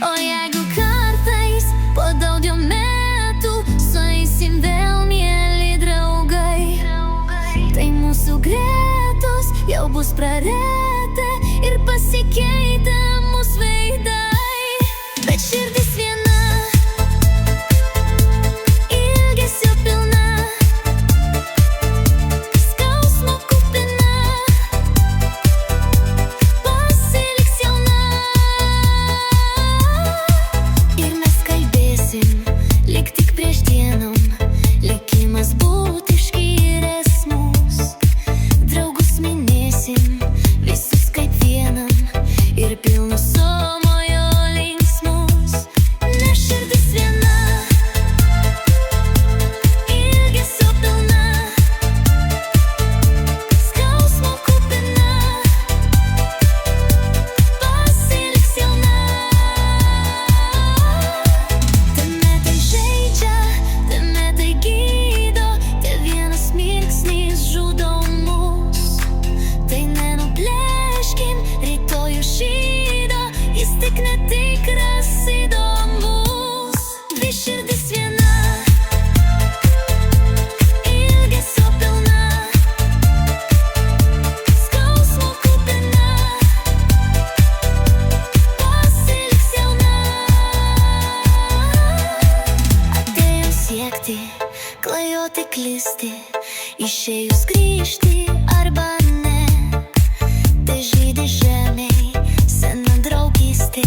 O jeigu kartais po daugelio metų sueisim vėl, mieli draugai, tai mūsų gretos jau bus prarėta ir pasikeitę mūsų veidai. Bet širdis viena, ilgesio pilna, skausmo kupina, pasiliks jauna. Ir mes kalbėsim lyg tik prieš dienom, likimas būt išskyręs mus. Draugus minėsim visus kaip vienam ir pilnus somojo linksmus. Nes širdis viena, ilgesio pilna, skausmo kupina, pasiliks jauna. Te metai žaidžia, te metai gydo, te vienas mirksnis žudo mus. Tai nenuplėškim rytojų šydo, jis tik netikras įdomus. Dvi širdis viena, ilgesio pilna, skausmo kupina, pasiliks jauna. Atėjau siekti, klajoti, klysti, išėjus grįžti arba ne. Tai žydi žemėj sena draugystė.